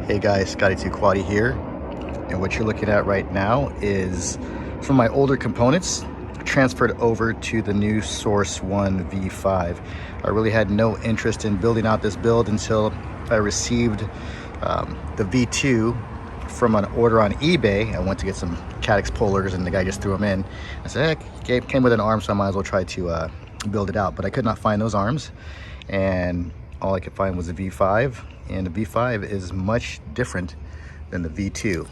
Hey guys, Scotty2 Quaddy here, and what you're looking at right now is from my older components transferred over to the new Source One V5. I really had no interest in building out this build until I received the V2 from an order on eBay. I went to get some CADDX pullers and the guy just threw them in. I said, heck, it came with an arm, so I might as well try to build it out, but I could not find those arms, and all I could find was the V5, and the V5 is much different than the V2.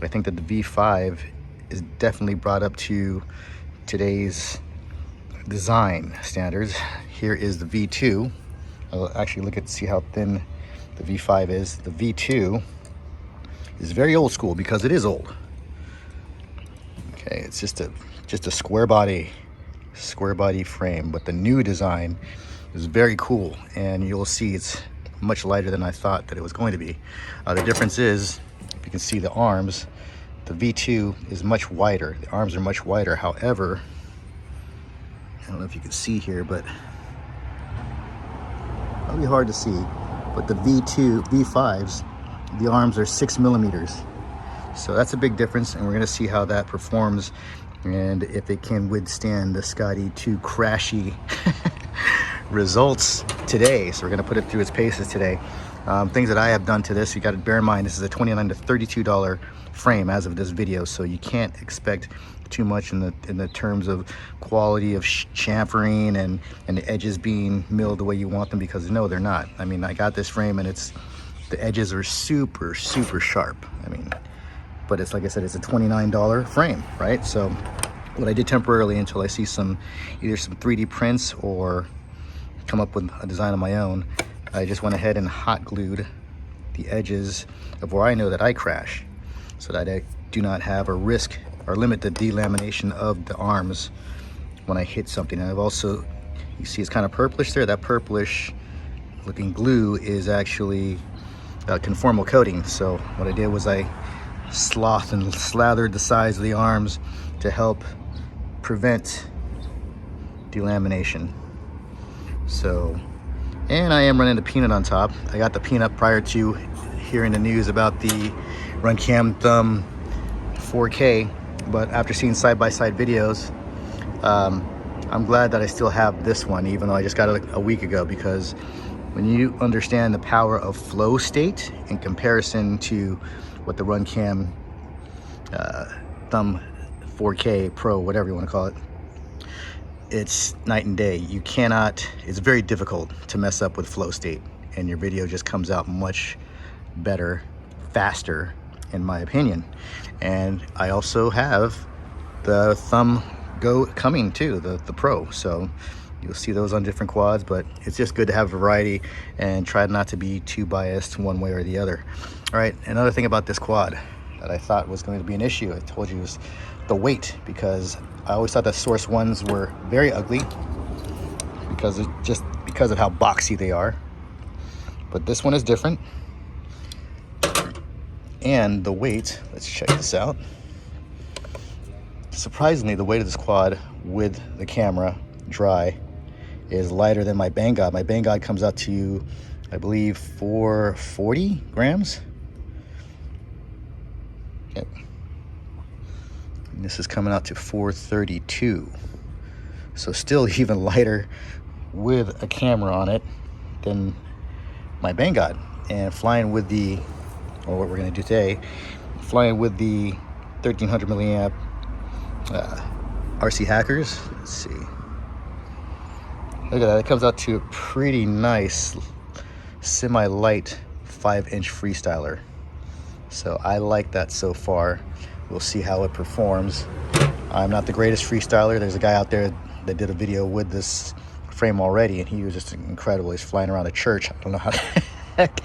I think that the V5 is definitely brought up to today's design standards. Here is the V2. I'll actually look at see how thin the V5 is. The V2 is very old school because it is old. Okay, it's just a square body frame, but the new design is very cool, and you'll see it's much lighter than I thought that it was going to be. The difference is, if you can see the arms, the V2 is much wider. The arms are much wider. However, I don't know if you can see here, but probably hard to see, but the V5s, the arms are 6 millimeters. So that's a big difference, and we're gonna see how that performs and if it can withstand the Scotty2 crashy results today. So we're going to put it through its paces today. Things that I have done to this, you got to bear in mind, this is a $29 to $32 frame as of this video, so you can't expect too much in the terms of quality of chamfering and the edges being milled the way you want them, because no, they're not. I mean, I got this frame and the edges are super sharp. I mean, but it's, like I said, it's a $29 frame, right? So what I did temporarily until I see either some 3D prints or come up with a design of my own, I just went ahead and hot glued the edges of where I know that I crash, so that I do not have a risk or limit the delamination of the arms when I hit something. And I've also, you see it's kind of purplish there, that purplish looking glue is actually conformal coating. So what I did was I slothed and slathered the sides of the arms to help prevent delamination. So, and I am running the Peanut on top. I got the Peanut prior to hearing the news about the Runcam Thumb 4K, but after seeing side-by-side videos, I'm glad that I still have this one, even though I just got it a week ago, because when you understand the power of flow state in comparison to what the Runcam Thumb 4K Pro, whatever you want to call it, it's night and day. You cannot, it's very difficult to mess up with flow state, and your video just comes out much better, faster, in my opinion. And I also have the Thumb Go coming too, the Pro, so you'll see those on different quads, but it's just good to have variety and try not to be too biased one way or the other. All right, another thing about this quad that I thought was going to be an issue, I told you, was the weight, because I always thought that Source Ones were very ugly because of how boxy they are. But this one is different. And the weight, let's check this out. Surprisingly, the weight of this quad with the camera dry is lighter than my BangGod. My BangGod comes out to, I believe, 440 grams. Yep. And this is coming out to 432. So still even lighter with a camera on it than my BangGod. And flying with the, or what we're gonna do today, flying with the 1300 milliamp RC Hackers. Let's see. Look at that, it comes out to a pretty nice semi-light 5-inch freestyler. So I like that so far. We'll see how it performs. I'm not the greatest freestyler. There's a guy out there that did a video with this frame already, and he was just incredible. He's flying around a church. I don't know how the heck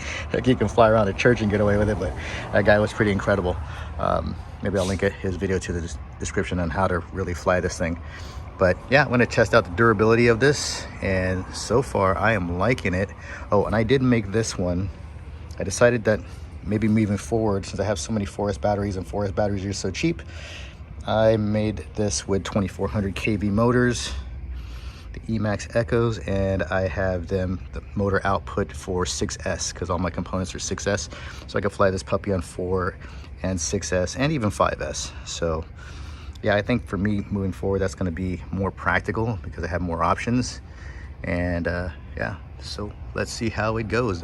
he can fly around a church and get away with it, but that guy was pretty incredible. Maybe I'll link his video to the description on how to really fly this thing. But yeah, I'm going to test out the durability of this, and so far I am liking it. Oh, and I did make this one. I decided that maybe moving forward, since I have so many forest batteries and forest batteries are so cheap, I made this with 2400 kV motors, the Emax Echoes, and I have them the motor output for 6S because all my components are 6S, so I can fly this puppy on 4 and 6S and even 5S. So yeah, I think for me moving forward, that's going to be more practical because I have more options. And yeah, so let's see how it goes.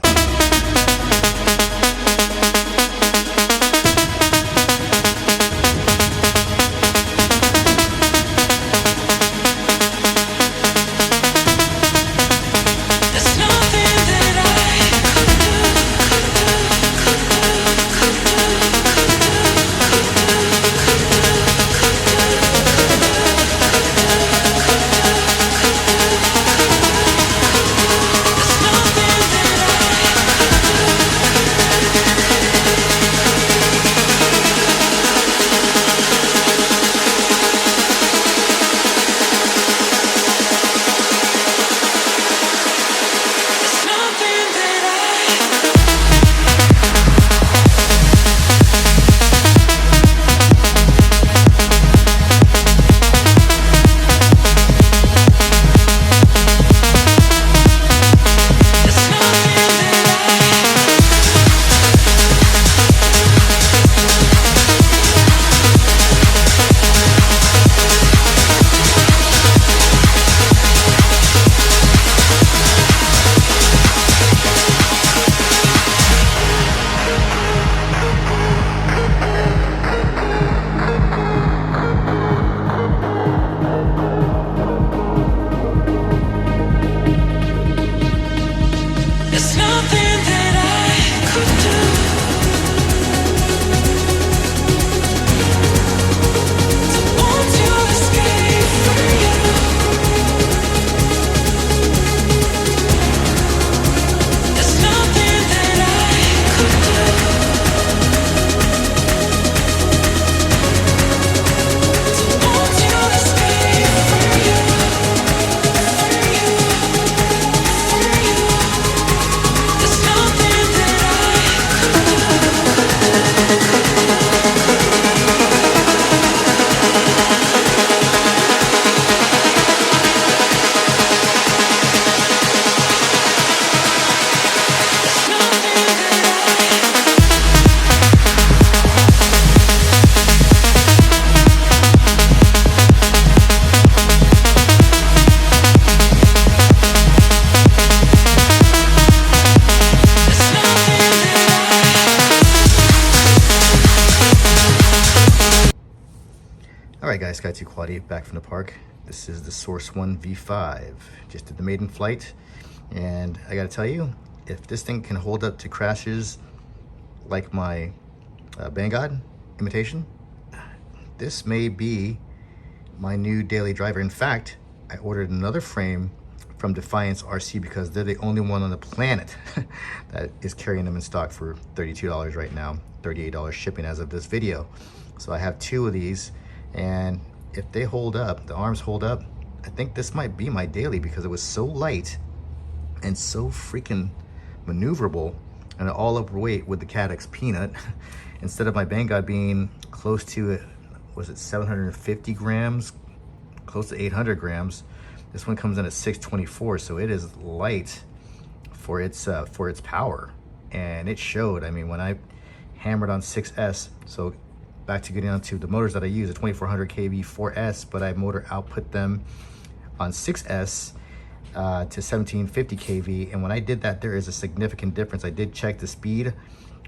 Alright guys, Sky 2 Quality back from the park. This is the Source One V5. Just did the maiden flight, and I gotta tell you, if this thing can hold up to crashes like my BangGod imitation, this may be my new daily driver. In fact, I ordered another frame from Defiance RC because they're the only one on the planet that is carrying them in stock for $32 right now, $38 shipping as of this video. So I have 2 of these, and if they hold up, the arms hold up, I think this might be my daily because it was so light and so freaking maneuverable, and all up weight with the CADDX Peanut. Instead of my BangGod being close to, was it 750 grams, close to 800 grams, this one comes in at 624, so it is light for its power, and it showed. I mean, when I hammered on 6S, so back to getting onto the motors that I use, a 2400 kV 4S, but I motor output them on 6S to 1750 kV, and when I did that, there is a significant difference. I did check the speed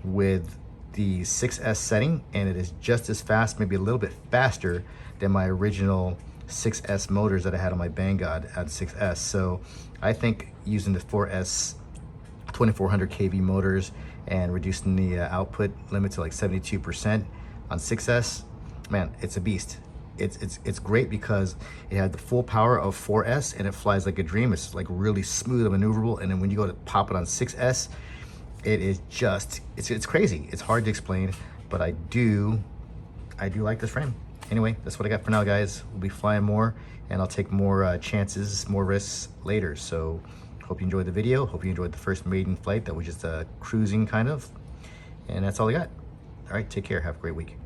with the 6S setting, and it is just as fast, maybe a little bit faster than my original 6S motors that I had on my BangGod at 6S. So I think using the 4S 2400 kV motors and reducing the output limit to like 72% on 6S, man, it's a beast. It's great because it had the full power of 4S and it flies like a dream. It's like really smooth and maneuverable, and then when you go to pop it on 6S, it is just, it's crazy. It's hard to explain, but I do like this frame. Anyway, that's what I got for now, guys. We'll be flying more, and I'll take more chances, more risks later. So hope you enjoyed the video. Hope you enjoyed the first maiden flight that was just cruising kind of. And that's all I got. All right, take care. Have a great week.